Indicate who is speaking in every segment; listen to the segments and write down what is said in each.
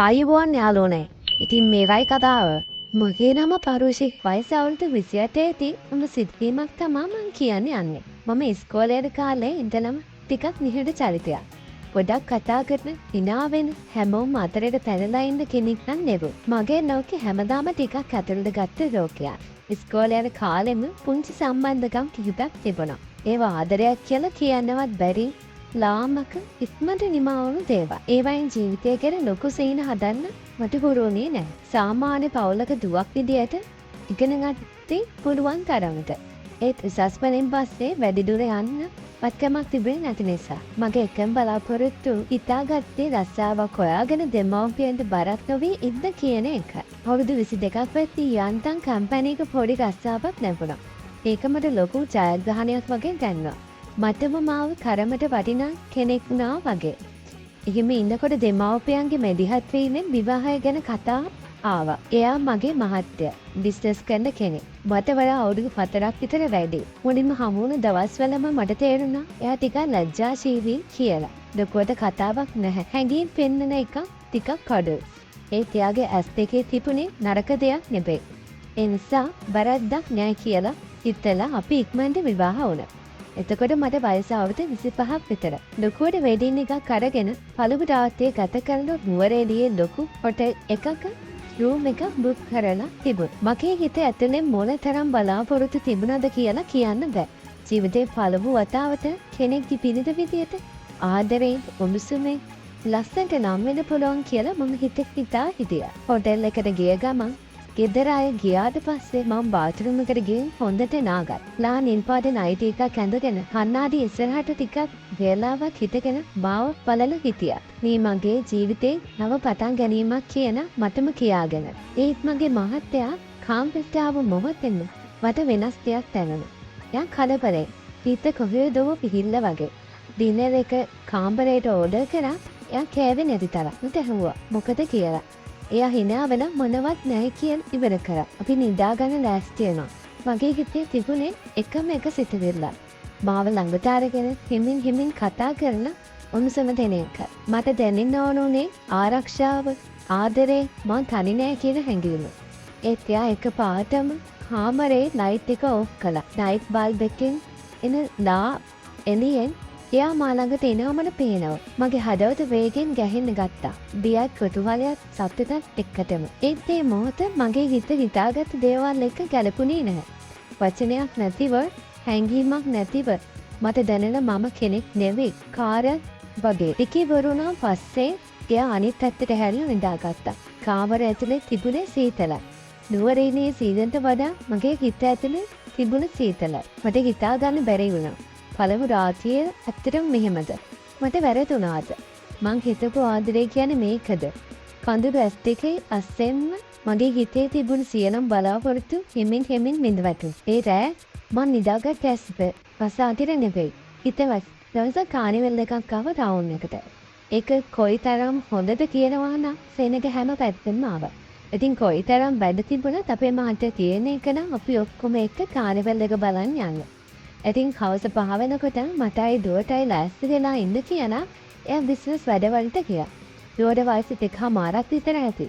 Speaker 1: ආයුබෝවන් යාළුවනේ. ඉතින් මේවයි කතාව. මගේ නම පරුෂි. වයස අවුරුදු 28දී මම සිද්ධියක් තමයි මං කියන්නේ. මම ඉස්කෝලේ කාලේ ඉඳලම ටිකක් නිහඬ චරිතයක්. ගොඩක් කතා කරන, hina වෙන, හැමෝම අතරට පැනලා ඉන්න කෙනෙක් නම් නෙවෙයි. මගේ ලෝකේ හැමදාම ටිකක් ඇතුළට ගත්ත ලෝකයක්. ඉස්කෝලේ කාලෙම පුංචි සම්බන්ධකම් කිහිපයක් තිබුණා. ඒවා ආදරයක් කියලා කියන්නවත් බැරි ලාමක ඉස්මට නිමාවුණු දේවල්. ඒවයින් ජීවිතය ගැන ලොකු සීන හදන්න මට හුරුුණේ නැහැ. සාමාන්‍ය පවුලක දුවක් විදියට ඉගෙන ගත්තේ පුළුවන් තරමට. ඒත් උසස් වලින් පස්සේ වැඩිදුර යන්න වත්කමක් තිබුණේ නැති නිසා මගේ එකම බලාපොරොත්තු හිතාගත්තේ රස්සාවක් හොයාගෙන දෙමව්පියන්ට බරක් නොවී ඉන්න කියන එක. අවුරුදු 22ක් වෙද්දී යන්තම් කම්පැනික පොඩි රස්සාවක් ලැබුණා. ඒක මට ලොකු ජයග්‍රහණයක් වගේ දැනුණා. මටම මාව කරමට වටිනා කෙනෙක් වුණා වගේ. එහෙම ඉන්නකොට දෙමව්පියන්ගේ මැදිහත් වීමෙන් විවාහය ගැන කතා ආවා. එයා මගේ මහත්තයා. බිස්නස් කරන කෙනෙක්. මට වඩා අවුරුදු 4ක් විතර වැඩි. මුලින්ම හමු වුණ දවස්වලම මට තේරුණා එයා ටිකක් ලැජ්ජාශීලී කියලා. ලොකුවට කතාවක් නැහැ. හැඟීම් පෙන්නන එක ටිකක් අඩුයි. ඒත් එයාගේ ඇස් දෙකේ තිබුණේ නරක දෙයක් නෙවෙයි. ඒ නිසා බරද්දක් නෑ කියලා හිතලා අපි ඉක්මනට විවාහ වුණා. එතකොට මට වයස අවුරුදු 25ක් විතර. ලොකුවට වෙඩින් එකක් අරගෙන පළමු රාත්‍රියේ ගත කරන නුවරඑළියේ ලොකු හොටෙල් එකක රූම් එකක් බුක් කරලා තිබුණා. මගේ හිත ඇතුලේ මොන තරම් බලාපොරොත්තු තිබුණාද කියලා කියන්න බෑ. ජීවිතේ පළමු වතාවට කෙනෙක්ගේ පිළිද විදියට ආදරයෙන් උණුසුමෙන් ලස්සනට නම් වෙන්න පුළුවන් කියලා මම හිතා හිටියා. හොටෙල් එකට ගිය ගමන් ගෙදර අය ගියාට පස්සේ මම බාත්රූම් එකට ගිහින් හොඳට නාගත්තා. ලා නිල් පාට නයිටි එකක් ඇඳගෙන කණ්ණාඩි ඉස්සරහට ටිකක් වේලාවක් හිටගෙන මාව බලලා හිටියා. මේ මගේ ජීවිතේ නව පටන් ගැනීමක් කියන මටම කියාගෙන. ඒත් මගේ මහත්තයා කාම්පිට ආව මොහොතෙම මට වෙනස් දෙයක් දැනුණා. එයා කලබලයි. හිත කොහෙදෝ පිහිල්ල වගේ. ඩිනර් එක කාමරේට ඕඩර් කරා. එයා කෑවේ නැති තරම්. මට ඇහුවා මොකද කියලා. එයා hina වෙන මොනවත් නැහැ කියන ඉවර කරා. අපි නිදාගන්න ලෑස්ති වෙනවා. මගේ හිතේ තිබුණේ එකම එක සිතුවිල්ල. මාව ළඟට අරගෙන හිමින් කතා කරන උණුසුම දෙන එක. මට දැනෙන්න ඕනුනේ ආරක්ෂාව, ආදරේ, මං තනි නෑ කියන හැඟීම. ඒත් එයා එකපාරටම කාමරේ ලයිට් එක ඕෆ් කළා. නයිට් බල්බ් එකෙන් එන ලා එළියෙන් එයා මා ළඟට එනවමන පේනවා. මගේ හදවත වේගෙන් ගැහෙන්න ගත්තා. බියක් කුතුහලයක් සතුටත් එක්කටම. ඒත් මේ මොහොත මගේ හිත හිතාගත් දේවල් එක්ක ගැලපුණේ නැහැ. වචනයක් නැතිව, හැඟීමක් නැතිව මට දැනෙන මම කෙනෙක් නෙවෙයි. කාර්යයක් වගේ. ටිකේ වරුණා පස්සේ එයා අනිත් පැත්තට හැරිලා නිදාගත්තා. කාමර ඇතුලේ තිබුණේ සීතලයි. නුවරඑළියේ සීසන්ට වඩා මගේ හිත ඇතුලේ තිබුණ සීතලයි. මට හිතා ගන්න බැරි වුණා. පළමු රාත්‍රියේ ඇත්තටම මෙහෙමද? මට වැරදුනාද? මං හිතපු ආදරේ කියන්නේ මේකද? කඳුළු ඇස් දෙකේ අස්සෙන්ම මගේ හිතේ තිබුණු සියලුම බලාපොරොත්තු හිමින් බිඳ වැටුණා. ඒ රෑ මං නිදාගත් ඇස් වසාතිර නෙවෙයි. හිතවත් දවසක් කානිවල් එකක් ආව ටවුන් එකට. ඒක කොයිතරම් හොඳද කියනවා නම් සෙනග හැම පැත්තෙම ආවා. ඉතින් කොයිතරම් වැඩ තිබුණත් අපේ මහත්තයා තියෙන එක නම් අපි ඔක්කොම එක්ක කානිවල් එක බලන්න යනවා. ඉතින් හවස 5 වෙනකොට මටයි දුවටයි ලෑස්ති වෙලා ඉන්න කියලා එයා බිස්නස් වැඩවලට ගියා. දුවට වයස 2මාරක් විතර ඇති.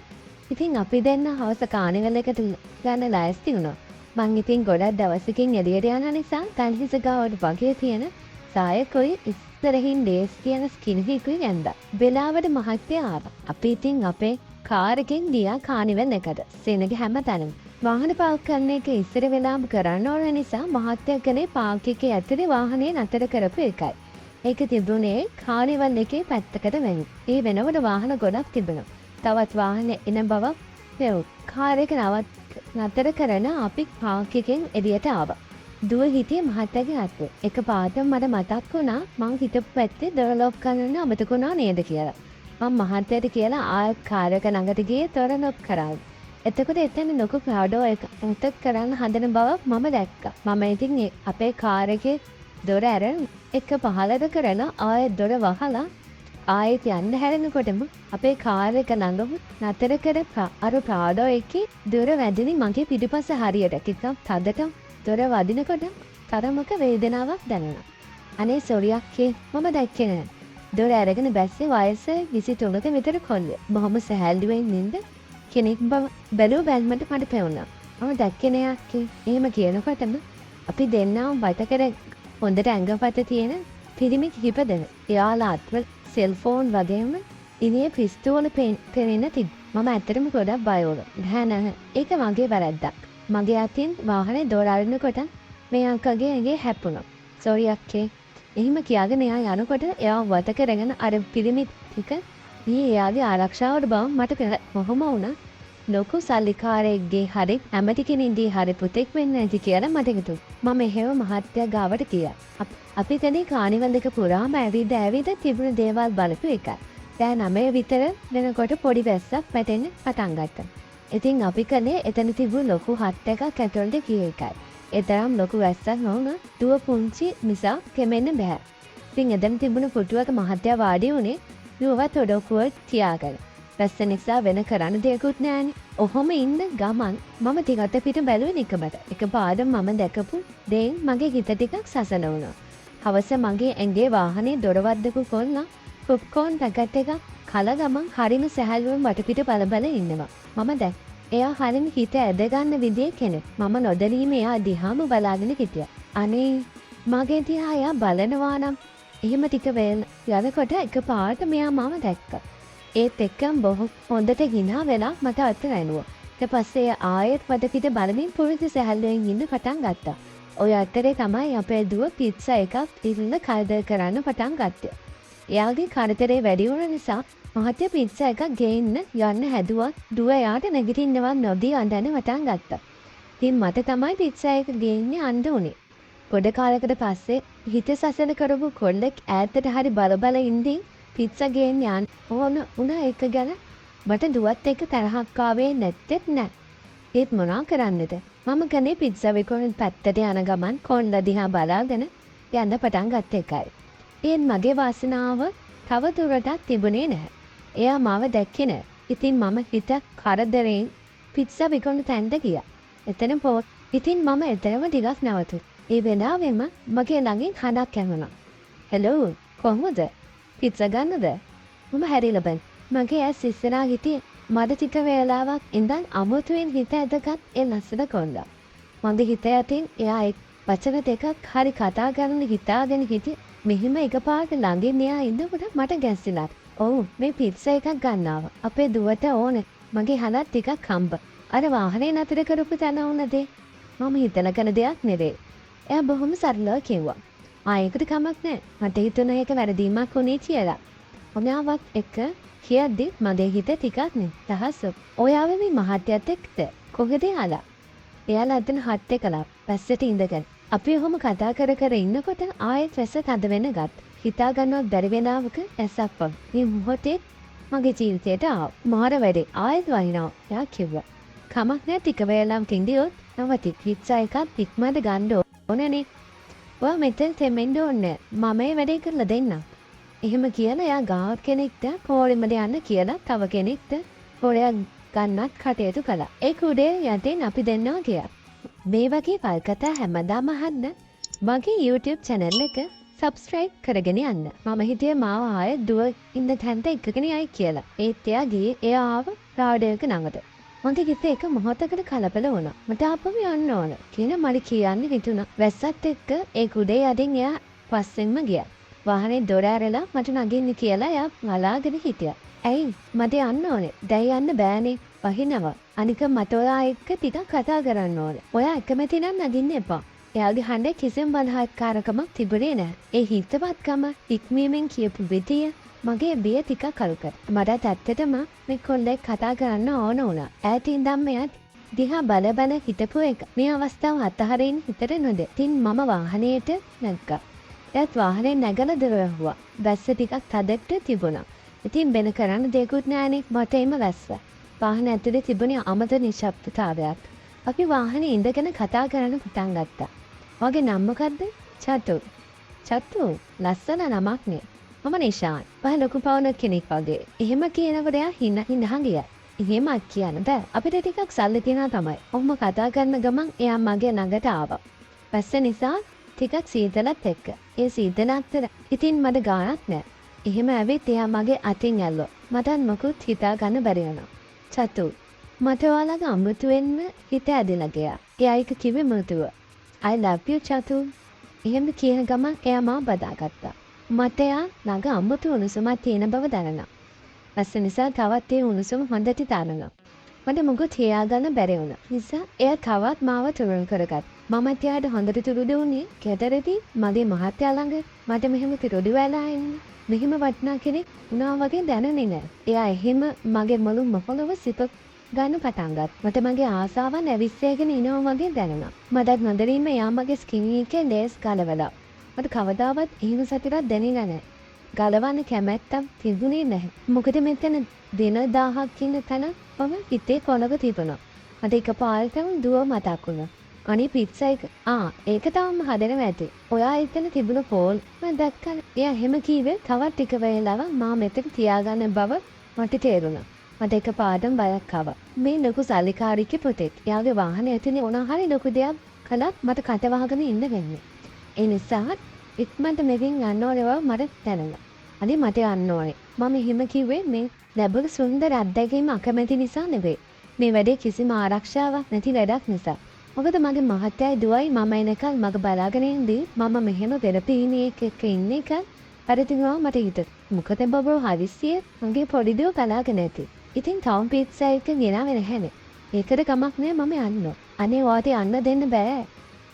Speaker 1: ඉතින් අපි දෙන්න හවස කානිවල් එකට ගන්න ලෑස්ති වුණා. මං ඉතින් ගොඩක් දවසකින් එළියට යන නිසා තනිහිස ගාවට වගේ තියෙන සායකුයි ඉස්සරහින් ලේස් කියන ස්කින්හිකුයි ඇඳා. වෙලාවට මහත්තයා ආවා. අපි ඉතින් අපේ කාර් එකෙන් ගියා කානිවල් එකට. සෙනගේ හැමතැනම වාහන පාර්ක් කරන එක ඉස්සර වෙලාම කරන්න ඕන නිසා මහත්තයා කනේ පාර්ක් එකේ ඇතුලේ වාහනේ නතර කරපු එකයි. ඒක තිබුණේ කානිවල් එකේ පැත්තකට වෙන. ඒ වෙනකොට වාහන ගොඩක් තිබුණා. තවත් වාහන එන බවක් පෙවුනා. කාර් එක නතර කරන අපි පාර්ක් එකෙන් එළියට ආවා. දුව හිටියේ මහත්තයාගේ අතේ. එකපාරටම මට මතක් වුණා මං හිටපු පැත්තේ දොර ලොක් කරන්න අමතකුණා නේද කියලා. මම මහත්තයාට කියලා ආයෙත් කාර් එක ළඟට ගියේ දොර ලොක් කරා. එතකොට එතන ලොකු ප්‍රාඩෝ එක උන්ටත් කරන්න හදන බව මම දැක්කා. මම ඉතින් අපේ කාර් එකේ දොර අරන් එක පහළට කරලා ආයෙත් දොර වහලා ආයෙත් යන්න හැරෙනකොටම අපේ කාර් එක ළඟම නතර කර අර ප්‍රාඩෝ එකේ දොර වැදිනේ මගේ පිටිපස්ස හරියට ටිකක් තදට දොර වදිනකොට තරමක වේදනාවක් දැනුණා. අනේ සොරියක්කේ මම දැක්කේ නෑ. දොර අරගෙන බැස්සේ වයස 23ක විතර කොල්ලෙක්. බොහොම සැහැල්ලුවෙන් නින්ද කෙනෙක් බව බැලුව බැලමට මට පෙවුණා. මම දැක්කේ නෑ අක්කේ. එහෙම කියනකොටම අපි දෙන්නම බතකර හොඳට ඇඟපත තියෙන පිරිමි කිහිප දෙනෙක්. එයාලා අත්වල සෙල්ෆෝන් වගේම ඉනියේ පිස්තෝල පෙනෙන්න තිබ්බ. මම ඇත්තටම ගොඩක් බය වුණා. නෑ. ඒක මගේ වැරද්දක්. මගේ අතින් වාහනේ දොර අරිනකොට මේ අක්කගේ ඇඟේ හැප්පුණා. සෝරි අක්කේ. එහෙම කියාගෙන එයා යනකොට එයා වත කරගෙන අර පිරිමි ටික මේ එයාගේ ආරක්ෂාවට බව මට කොහොම වුණා. ලොකු සල්ලිකාරයෙක්ගේ හරි ඇමති කෙනෙක්ගේ හරි පුතෙක් වෙන්න ඇති කියලා මට හිතුණා. මම එහෙම මහත්තයා ගාවට ගියා. අපි තනේ කානිවල් දෙක පුරාම ඇවිද තිබුණු දේවල් බලපු එකයි. දැන් 9 විතර වෙනකොට පොඩි වැස්සක් පැටෙන්න පටන් ගත්තා. ඉතින් අපි කලේ එතන තිබුණු ලොකු හට් එකක් ඇතුළට ගිය එකයි. ඒ තරම් ලොකු වැස්සක් නොවුන දුව පුංචි නිසා කෙමෙන්න බෑ. ඉතින් එතන තිබුණු පුටුවක මහත්තයා වාඩි වුණේ දුවත් ඔඩොක්කුව තියාගෙන. වැස්ස නිසා වෙන කරන්න දෙයක්වත් නෑනේ. ඔහොම ඉන්න ගමන් මම ටිකට පිට බැලුවේ නිකමට. එකපාරට මම දැකපු දෙයින් මගේ හිත ටිකක් සසල වුණා. හවස මගේ ඇඟේ වාහනේ දොරවද්දක කොල්ලා පොප්කෝන් පැකට් එකක් කල ගමන් හරිම සැහැල්ලුවෙන් වටපිට බල ඉන්නවා. මම දැක් එයා හරිම හිත ඇද ගන්න විදිහේ කෙනෙක්. මම නොදැනීම එයා දිහාම බලාගෙන හිටියා. අනේ මගේ දිහා එයා බලනවා නම් එහෙම ටික වෙන යනකොට එකපාරට මෙයා මම දැක්කා. ඒත් එක්කම බොහොම හොඳට ගිනා වෙලා මට අත රැඳුවා. ඊට පස්සේ ආයෙත් වටපිට බලමින් පුරුදු සැහැල්ලුවෙන් ඉන්න පටන් ගත්තා. ඔය අතරේ තමයි අපේ දුව පිට්සා එකක් ඉල්ල කරදර කරන්න පටන් ගත්තේ. එයාගේ කරදරේ වැඩි වුණ නිසා මහත්තයා පිට්සා එකක් ගේන්න යන්න හැදුවත් දුව එයාට නැගිටින්නවත් නොදී අඬන්න පටන් ගත්තා. ඉතින් මට තමයි පිට්සා එක ගේන්න යන්න උනේ. ගොඩ කාලයකට පස්සේ හිත සසල කරපු කොල්ලෙක් ඈතට හරි බල ඉඳින් පිට්සා ගේන්න යන්න ඕන උනා එක ගැන මට දුවත් එක්ක තරහක් ආවේ නැත්තේත් නෑ. ඒත් මොනා කරන්නද? මම කනේ පිට්සා විකුණන පැත්තට යන ගමන් කොණ්ඩ දිහා බලාගෙන යන්න පටන් ගත්ත එකයි. ඒත් මගේ වාසනාව තව දුරටත් තිබුණේ නැහැ. එයා මාව දැක්කේ නැහැ. ඉතින් මම හිත කරදරෙන් පිට්සා විකුණන තැනට ගියා. එතන පොත්. ඉතින් මම එතනම ටිකක් නැවතුණා. ඒ වෙලාවෙම මගේ ළඟින් හඬක් ඇහුණා. "හෙලෝ, කොහොමද? පිට්සා ගන්නද?" මම හැරිලා බැලුවා. මගේ ඇස් ඉස්සරහා හිටියේ මට ටික වේලාවක් ඉඳන් අමුතුවෙන් හිත ඇදගත් ඒ ලස්සන කොල්ලා. මගේ හිත යටින් එයා එක් වචන දෙකක් හරි කතා කරන්න හිතාගෙන හිටියේ. මෙහිම එකපාරට ළඟින් එයා ඉන්නකොට මට ගැස්සිලා. "ඔව්, මේ පිට්සා එකක් ගන්නවා. අපේ දුවට ඕනේ." මගේ හලත් ටිකක් හම්බ. අර වාහනේ නතර කරපු තැන වුණද? මම හිතන කන දෙයක් නෙවේ. එයා බොහොම සරලව කිව්වා. "ආයෙකට කමක් නැහැ. මට හිතුණා ඒක වැරදීමක් වුණේ කියලා." ඔයාවත් එක්ක කියද්දි මගේ හිත ටිකක් නිදහස්. ඔයාව මේ මහත්යත් එක්කද? කොහෙද යාලා? එයාලා අතන හට් එකලා පැස්සට ඉඳගෙන. අපි ඔහොම කතා කර ඉන්නකොට ආයෙත් වැස්ස තද වෙන ගත්. හිතා ගන්නවත් බැරි වෙලාවක ඇස්සක් වගේ. මේ මොහොතේ මගේ ජීවිතයට ආව. මාර වැඩේ ආයෙත් වහිනවා. එයා කිව්වා. "කමක් නැහැ ටික වේලාවකින් ඉඳියොත් නවති. පිට්සා එකක් ඉක්මනට ගන්න ඕනනේ. ඔයා මෙතෙන් තෙමෙන්න ඕනේ. මම මේ වැඩේ කරලා දෙන්නම්." එහෙම කියලා එයා ගාව කෙනෙක්ට කෝරෙමඩ යන්න කියලා තව කෙනෙක්ට පොරයක් ගන්නත් කටයුතු කළා. ඒ කුඩේ යටින් අපි දෙන්නවා ගියා. මේ වගේ පල්කතා හැමදාම අහන්න මගේ YouTube channel එක subscribe කරගෙන යන්න. මම හිතියේ මාව ආයෙ දුව ඉන්න තැනට එක්කගෙන යයි කියලා. ඒත් එයා ගියේ එයා ආව රාඩියෝක ළඟට. මගේ හිතේ එක මොහොතකට කලබල වුණා. මට ආපහු යන්න ඕන කියලා මට කියන්න හිතුණා. වැස්සත් එක්ක ඒ කුඩේ යටින් එයා පස්සෙන්ම ගියා. වාහනේ දොර ඇරලා මට නගින්න කියලා එයා බලාගෙන හිටියා. "ඇයි මට යන්න ඕනේ. දැන් යන්න බෑනේ. වහිනවා. අනික මට ඔයා එක්ක ටිකක් කතා කරන්න ඕනේ. ඔයා එකමැති නම් නගින්න එපා." එයාගේ හඬේ කිසිම බලහත්කාරකමක් තිබුණේ නැහැ. ඒ හිතවත්කම ඉක්මීමෙන් කියපු විදිය මගේ බිය ටිකක් අලු කර. මටත් ඇත්තටම මේ කොල්ලෙක් කතා කරන්න ඕන වුණා. ඈත ඉඳන් මෙයා දිහා බල හිටපු එක. මේ අවස්ථාව අතහරින්න හිතට නොදේ. ඉතින් මම වාහනේට නැග්ගා. එයාත් වාහනේ නැගලා දොර වැහුවා. වැස්ස ටිකක් තදට තිබුණා. ඉතින් වෙන කරන්න දෙයක්වත් නෑනේ. මට එම වැස්ස. වාහන ඇතුලේ තිබුණේ අමත නිශ්ශබ්දතාවයක්. අපි වාහනේ ඉඳගෙන කතා කරන්න පටන් ගත්තා. "ඔයාගේ නම මොකද්ද?" "චතු." "චතු ලස්සන නමක් නේ." "මම නිශාන්." "ඔයා ලොකු පවුලක කෙනෙක් වගේ." එහෙම කියනකොට එයා හිනා ගියා. "එහෙමත් කියන්න බෑ. අපිට ටිකක් සල්ලි තියනවා තමයි." ඔහොම කතා කරන ගමන් එයා මගේ ළඟට ආවා. වැස්ස නිසා ටිකක් සීතලත් එක්ක. ඒ සීතල අතර ඉතින් මට ගානක් නෑ. එහෙම ඇවිත් එයා මගේ අතින් ඇල්ලුවා. මටත් මොකුත් හිතා ගන්න බැරි වුණා. චතු මට ඔයාලගේ අමුතුවෙන්ම හිත ඇදිලා ගියා. එයා ඒක කිව්වේ මෘදුව. I love you චතු. එහෙම කියන ගමන් එයා මාව බදාගත්තා. මට එයා ළඟ අමුතු උණුසුමක් තියෙන බව දැනුණා. ඇස් නිසා තවත් ඒ උණුසුම හොඳට දැනුණා. මට මොකුත් හිතාගන්න බැරි වුණා. නිසා එයා තවත් මාව තුරුන් කරගත්තා. මමත් එයාට හොඳට තුරුදු වුණේ ගෙදරදී මගේ මහත්තයා ළඟ මට මෙහෙම තුරුදු වෙලා ඉන්න. මෙහෙම වටිනා කෙනෙක් වුණා වගේ දැනුනේ නෑ. එයා එහෙම මගේ මුළු මොහොතම සිත ගන්න පටන් ගත්තා. මට මගේ ආසාවන් ඇවිස්සගෙන ඉනවා වගේ දැනුණා. මටත් නොදැනීම එයා මගේ ස්කින් එකේ ලේස් ගලවලා. මට කවදාවත් එහෙම සතුටක් දැනෙන්නේ නෑ. ගලවන්න කැමැත්තක් තිබුණේ නැහැ. මොකද මෙතන දින 1000ක් ඉන්න තැන මම හිතේ කොනක තිබුණා. මට එකපාරටම දුව මතක් වුණා. අනේ පිට්සා එක ඒක තාම හදනව ඇති. ඔයා එතන තිබුණ පෝල් මම දැක්කා. එයා එහෙම කීවේ තවත් ටික වෙලාවක් මා මෙතන තියාගන්න බව මට තේරුණා. මට එකපාරටම බයක් ආවා. මේ ලොකු සල්ලිකාරිකේ පුතෙක්. එයාගේ වාහනේ ඇතුලේ මොනවා හරි ලොකු දෙයක් කළත් මට කට වහගෙන ඉන්න වෙන්නේ. ඒ නිසා ඉක්මනට මෙකින් යන්න ඕනේ බව මට දැනුණා. අනේ මට යන්න ඕනේ. මම එහෙම කිව්වේ මේ ලැබුණු සුන්දර අත්දැකීම අකමැති නිසා නෙවෙයි. මේ වැඩේ කිසිම ආරක්ෂාවක් නැති වැඩක් නිසා. මොකද මගේ මහත්තයයි දුවයි මම එනකල් මග බලාගෙන ඉඳි මම මෙහෙම වෙරපීනේ එක්ක ඉන්න එක පරිතිනවා මට හිතෙත්. මොකද බබෝ හදිස්සියේ මගේ පොඩි දුව බලාගෙන ඇති. ඉතින් ටවුන් පිට්සා එක ගෙනාවේ නැහැනේ. ඒකට කමක් නෑ මම යන්න. අනේ ඔයාට යන්න දෙන්න බෑ.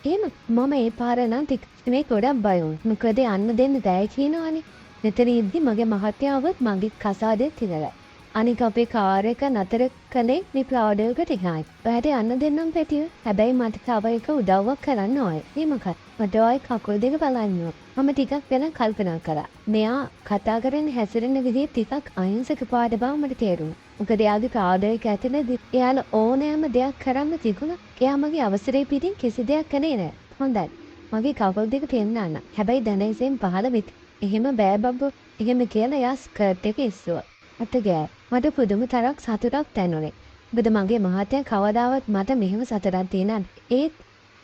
Speaker 1: එහෙම මම ඒ පාර නම් ටික මේ ගොඩක් බය වුණා. මොකද යන්න දෙන්න බෑ කියනවනේ. මෙතන ඉද්දි මගේ මහත්තයාවත් මගේ කසාදේ තියලා. අනික අපේ කාර් එක නතර කළේ මේ ප්‍රවුඩර්කට එකයි. ඔයාට යන්න දෙන්නම් පැටිය. හැබැයි මට තව එක උදව්වක් කරන්න ඕයි. මේ මොකක්ද? මට ඔය කකුල් දෙක බලන්න. මම ටිකක් වෙන කල්පනා කළා. මෙයා කතා කරන හැසිරෙන විදිහ ටිකක් අහිංසක පාඩ බව මට තේරුණා. මොකද එයාගේ ප්‍රවුඩර් එක ඇතුළේ එයාලා ඕනෑම දෙයක් කරන්න තිබුණා. එයා මගේ අවසරේ පිටින් කිසි දෙයක් කළේ නෑ. හොඳයි. මගේ කකුල් දෙක පෙන්නන්න. හැබැයි දැනෙසෙන් පහළ වෙත්. එහෙම බෑ බබ්බෝ. එහෙම කියලා එයා ස්කර්ට් එක ඉස්සුවා. අත ගෑ. මට පුදුම තරක් සතුටක් දැනුනේ. මොකද මගේ මහත්තයා කවදාවත් මට මෙහෙම සතුටක් දෙන්නේ ඒත්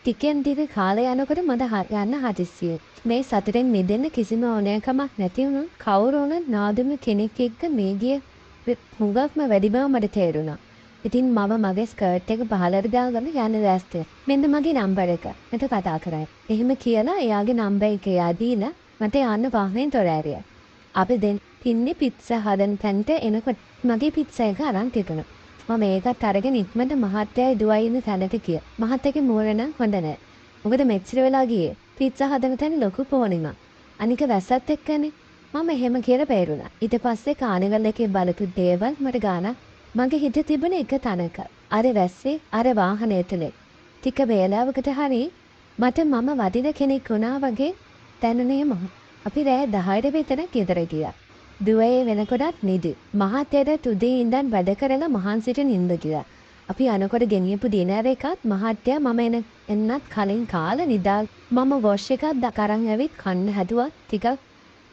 Speaker 1: ටිකෙන් ටික කාලය යනකොට මට යන්න හදිස්සිය. මේ සතුටෙන් මිදෙන්න කිසිම ඕනෑකමක් නැති වුණොත් කවුරු වුණත් නාදුම කෙනෙක් එක්ක මේ ගිය හුඟක්ම වැඩි බව මට තේරුණා. ඉතින් මම මගේ ස්කර්ට් එක පහළට දාගෙන යන්න දැස්තේ. මෙන්න මගේ නම්බර් එක. මට කතා කරයි. එහෙම කියලා එයාගේ නම්බර් එක දීලා මට යන්න වාහනේ තොර ඇරියා. අපි දැන් ඉන්නේ පිට්සා හදන තැනට එනකොට මගේ පිට්සා එක අරන් තිබුණා. මම ඒකත් අරගෙන ඉක්මනට මහත්තයයි දුවයි ඉන්න තැනට ගියා. මහත්තයාගේ මූණ නම් හොඳ නැහැ. මොකද මෙච්චර වෙලා ගියේ පිට්සා හදන තැන ලොකු පොණිමක්. අනික වැස්සත් එක්කනේ. මම එහෙම කියලා බේරුණා. ඊට පස්සේ කානිවල් එකේ බලපු දේවල් මට ගානක් මගේ හිතේ තිබුණ එක තැනක. අර වැස්සේ අර වාහනේ තුලේ. ටික වේලාවකට හරි මට මම වදින කෙනෙක් වුණා වගේ දැනුනේ මම. අපි රෑ 10ට විතර ගෙදර ගියා. දුවේ වෙනකොටත් නිදි. මහත්තයාට උදේ ඉඳන් වැඩ කරලා මහන්සියට නිින්ද ගියා. අපි අනකොට ගෙනියපු ඩිනර් එකත් මහත්තයා මම එන්නත් කලින් කාලා නිදා මම වොෂ් එකක් දකරන් ඇවිත් කන්න හැදුවා ටිකක්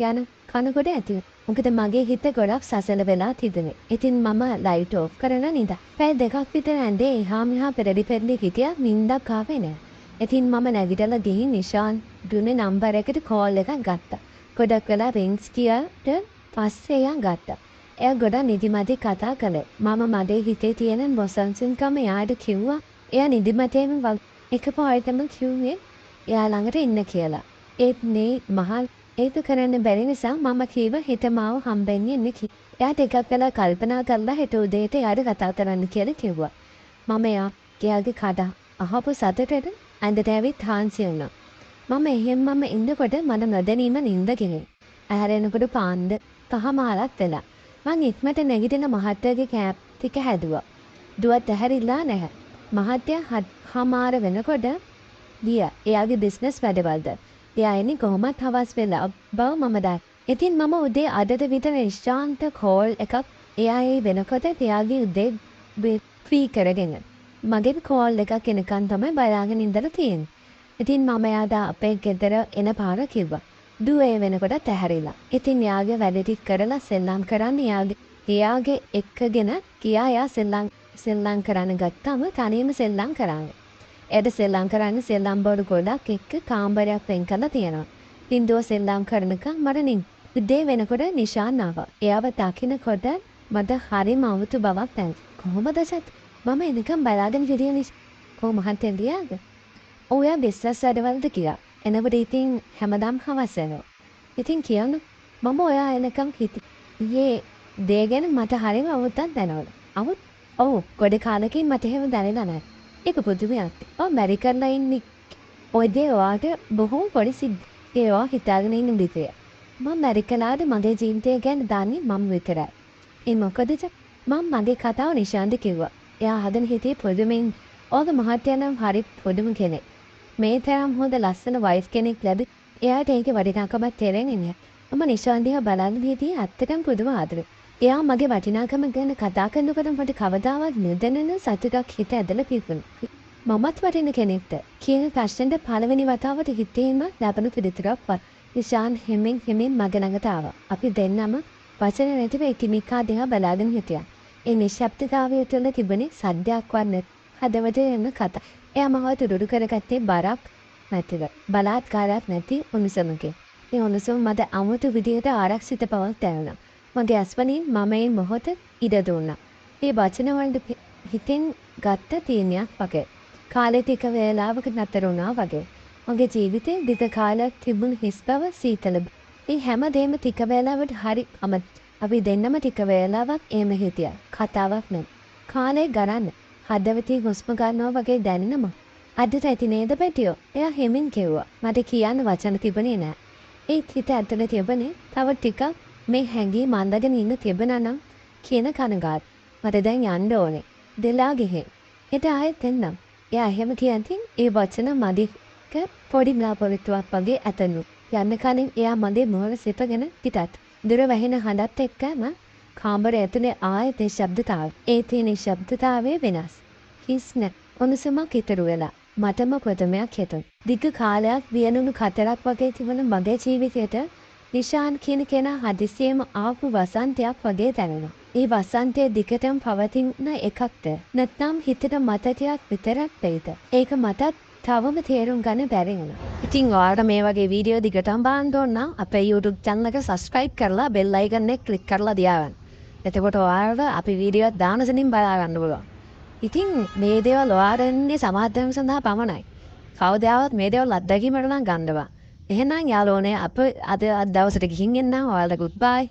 Speaker 1: යන කනකොට ඇති. මොකද මගේ හිත ගොඩක් සසල වෙලා තිබුණේ. ඉතින් මම ලයිට් ඔෆ් කරලා නිදා. පැය දෙකක් විතර ඇඳේ එහා මෙහා පෙරලි පෙරලි හිටියා නිින්දක් ආවේ නෑ. ඉතින් මම නැගිටලා ගිහින් නිෂාන් දුන්නේ නම්බර් එකට කෝල් එකක් ගත්තා. ගොඩක් වෙලා රින්ග්ස් කියාට පස්සේ එයා ගත්තා. එයා ගොඩක් නිදිමතේ කතා කළේ. මම මගේ හිතේ තියෙන මොසන්සින්කම එයාට කිව්වා. එයා නිදිමතේම එකපාරටම කිව්වේ එයා ළඟට ඉන්න කියලා. ඒත් නේ මහල් ඒක කරන්න බැරි නිසා මම කීව හෙට මාව හම්බෙන්නේ ඉන්න කි. එයා ටිකක් වෙලා කල්පනා කරලා හෙට උදේට එයාට කතා කරන්න කියලා කිව්වා. මම එයාගේ කඩ අහපු සතටට ඇඳට ඇවිත් හාන්සි වුණා. මම එහෙම්මම ඉන්නකොට මට නොදැනීම නිින්ද ගියේ. ඇහැරෙනකොට පාන්ද පහමාරක් වෙලා. මං ඉක්මනට නැගිටින මහත්තයාගේ කෑප් ටික හැදුවා. දුවත් ඇහැරිලා නැහැ. මහත්තයා හමාර වෙනකොට ගියා. එයාගේ බිස්නස් වැඩවලද. එයා එන්නේ කොහොමත් හවස් වෙලා බව මම දැක්කා. ඉතින් මම උදේ අදට විතර නිශ්චාන්ත කෝල් එකක් එයා වෙනකොට එයාගේ උදේ ෆ්‍රී කරගෙන මගේ කෝල් එකක් එනකන් තමයි බලාගෙන ඉඳලා තියෙන්නේ. ඉතින් මම එයාට අපේ ගෙදර එන පාර කිව්වා. දුවේ වෙනකොට ඇහැරිලා. ඉතින් එයාගේ වැඩ ටික කරලා සෙල්ලම් කරන්න එයාගේ එක්කගෙන ගියා. එයා සෙල්ලම් කරන්න ගත්තම තනියම සෙල්ලම් කරන්නේ. එයාට සෙල්ලම් කරන්න සෙල්ලම් බෝඩ් ගොඩක් එක්ක කාමරයක් වෙන් කරලා තියෙනවා. ඉතින් දුව සෙල්ලම් කරනකම් මට උදේ වෙනකොට නිශාන් ආවා. එයාව දකිනකොට මට හරිම අමුතු බවක් දැනුණා. කොහොමද සත්? මම එනකම් බලාගෙන හිටියේ නිස්. කොහොම මහන්තෙන් ගියාද? ඔයා බිස්නස් වැඩවලට ගියා. එනකොට ඉතින් හැමදාම හවස එනවා. ඉතින් කියන්න මම ඔයා එනකම් හිටියේ දේ ගැන මට හරිම අමුත්තක් දැනෙනවා. අමුත්? ඔව් ගොඩ කාලෙකින් මට එහෙම දැනෙලා නැහැ. ඒක පුදුමයක්. ඔව් මැරි කරලා ඉන්නේ. ඔය දේ ඔයාට බොහොම පොඩි සිද්ධියක්. ඒවා හිතාගෙන ඉන්න විදිය. මම මැරි කළාද මගේ ජීවිතය ගැන දන්නේ මම විතරයි. ඒ මොකදද? මම මගේ කතාව නිශාන්ට කිව්වා. එයා හදන හිතේ පුදුමෙන් ඔයාගේ මහත්තයා නම් හරි පුදුම කෙනෙක්. මේ තරම් හොඳ ලස්සන වයිෆ් කෙනෙක් ලැබි එයාට ඒකේ වටිනාකමක් තේරෙන්නේ නැහැ. මම නිශාන් දිහා බලන් හිටියේ ඇත්තටම පුදුම ආදරේ. එයා මගේ වටිනාකම ගැන කතා කරනකොට මට කවදාවත් නොදැනෙන සතුටක් හිත ඇදලා පිපුණා. මමත් වටින කෙනෙක්ද කියන ප්‍රශ්නෙට පළවෙනි වතාවට හිතේම ලැබුණු පිළිතුරක් වත්. නිශාන් හිමින් මගේ ළඟට ආවා. අපි දෙන්නම වචන නැතිව එකිනෙකා දිහා බලාගෙන හිටියා. ඒ නිශ්ශබ්දතාවය තුළ තිබුණේ සද්දයක්වත් නැති හදවතේ එන කතා. එයා මව තුරුඩු කරගත්තේ බරක් නැතිව. බලාත්කාරයක් නැති උණුසුමකින්. ඒ උණුසුම මට අමුතු විදියට ආරක්ෂිත බවක් දැනුණා. මගේ අස්වනින් මම ඒ මොහොත ඉඩ දුන්නා. ඒ වචන වලට හිතෙන් ගත්ත තීරණයක් වගේ. කාලේ ටික වේලාවක නතර වුණා වගේ. මගේ ජීවිතේ දිග කාලයක් තිබුණු හිස් බව සීතල. ඒ හැමදේම ටික වේලාවකට හරි අපි දෙන්නම ටික වේලාවක් එහෙම හිටියා. කතාවක් නෑ. කාලේ ගරන්න. හදවතේ හුස්ම ගන්නවා වගේ දැනෙනම. අදට ඇති නේද පැටියෝ? එයා හෙමින් කිව්වා. මට කියන්න වචන තිබුණේ නෑ. ඒ හිත ඇතුලේ තිබුණේ තව ටිකක් මේ හැංගී මන්දගෙන ඉන්න තිබුණා නම් කියන කනගාට. මට දැන් යන්න ඕනේ. දෙලා ගිහින්. හෙට ආයෙත් එන්නම්. එයා එහෙම කියන්තින් ඒ වචන මදික පොඩි බලාපොරොත්තුවක් වගේ ඇතනු. යන්න කලින් එයා මගේ මුහුණ සිපගෙන පිටත්. දුර වැහෙන හඬත් එක්කම කාමරය ඇතුලේ ආයෙත් ඒ ශබ්දතාවය. ඒ තියෙන ශබ්දතාවය වෙනස්. හිස් නැ. උණුසුමක් ඉතුරු වෙලා. මටම ප්‍රථමයක් හිතුණා. දිග කාලයක් වියනුණු කතරක් වගේ තිබුණ මගේ ජීවිතයට නිශාන් කියන කෙනා හදිසියෙම ආපු වසන්තයක් වගේ දැනෙනවා. ඒ වසන්තයේ දිගටම පවතින එකක්ද? නැත්නම් හිතට මතකයක් විතරක් වෙයිද? ඒක මටත් තවම තේරුම් ගන්න බැරි වුණා. ඉතින් ඔයාලට මේ වගේ වීඩියෝ දිගටම බලන්න ඕන නම් අපේ YouTube channel එක subscribe කරලා bell icon එක click කරලා තියාගන්න. එතකොට ඔයාලට අපි වීඩියෝ දාන සෙනින් බලා ගන්න පුළුවන්. ඉතින් මේ දේවල් ඔයාලන්නේ සමාජයෙන් සඳහා පමණයි. කවදාවත් මේ දේවල් අත්දැකීමට නම් ගන්නවා. එහෙනම් යාළුවනේ අප අද දවසට ගිහින් එන්නම්. ඔයාලට goodbye.